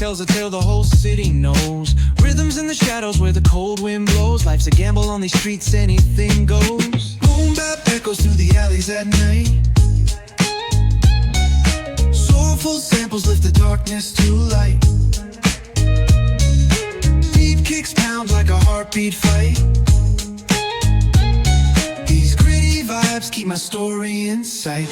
tells a tale the whole city knows. Rhythms in the shadows where the cold wind blows. Life's a gamble on these streets, anything goes. Boom bap echoes through the alleys at night. Soulful samples lift the darkness to light. Beat kicks pound like a heartbeat fight. These gritty vibes keep my story in sight.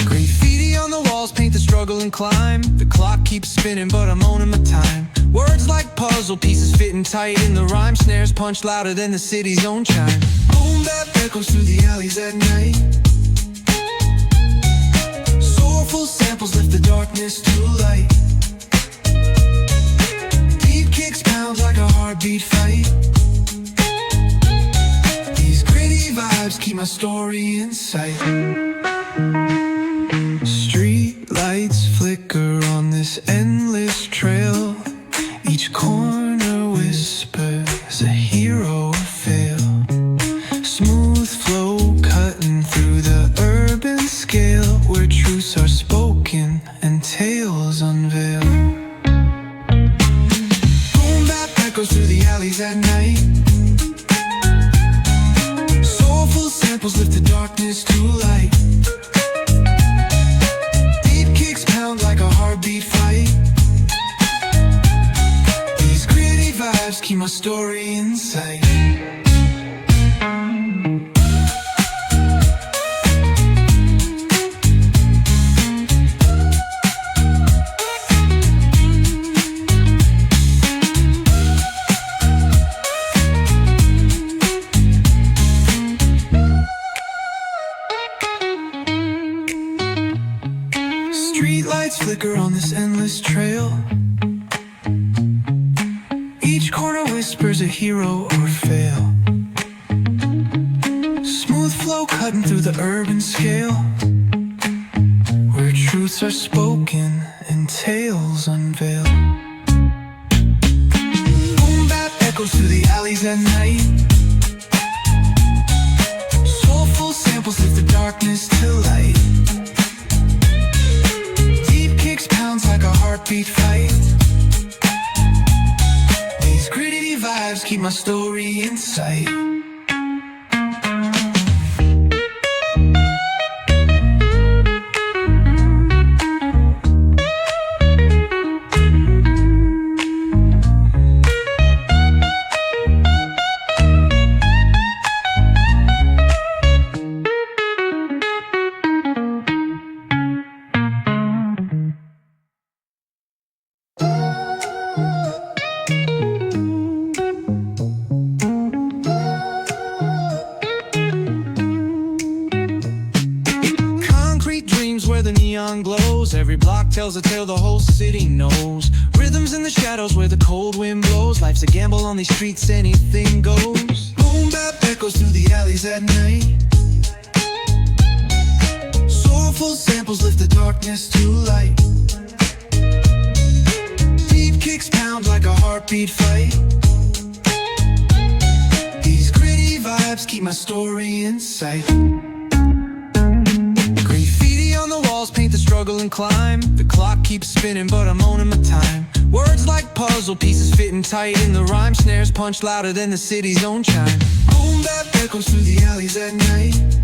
Graffiti on the walls paint the struggle and climb. The clock keeps spinning but I'm owning my time. Words like puzzle pieces fitting tight in the rhyme. Snares punch louder than the city's own chime. Boom bap echoes through the alleys at night. Soulful samples lift the darkness to light. Beat kicks pound like a heartbeat fight. These gritty vibes keep my story in sight. Street lights flicker on this endless trail. Each corner whispers a hero fail. Smooth flow cutting through the urban scale, where truths are spoken and tales unveil. Boom bap echoes through the alleys at night. Soulful samples lift the darkness to light. Beat kicks pound like a heartbeat fight. These gritty vibes keep my story in sight. Streetlights flicker on this endless trail. Each corner whispers a hero or fail. Smooth flow cutting through the urban scale, where truths are spoken and tales unveil. Boom bap echoes through the alleys at night. Soulful samples lift the darkness to light. Pounds like a heartbeat fight. These gritty vibes keep my story in sight. Where the neon glows, every block tells a tale the whole city knows. Rhythms in the shadows where the cold wind blows. Life's a gamble on these streets, anything goes. Boom bap echoes through the alleys at night. Soulful samples lift the darkness to light. Beat kicks pound like a heartbeat fight. These gritty vibes keep my story in sight. Paint the struggle and climb. The clock keeps spinning but I'm owning my time. Words like puzzle pieces fitting tight in the rhyme. Snares punch louder than the city's own chime. Boom bap echoes through the alleys at night.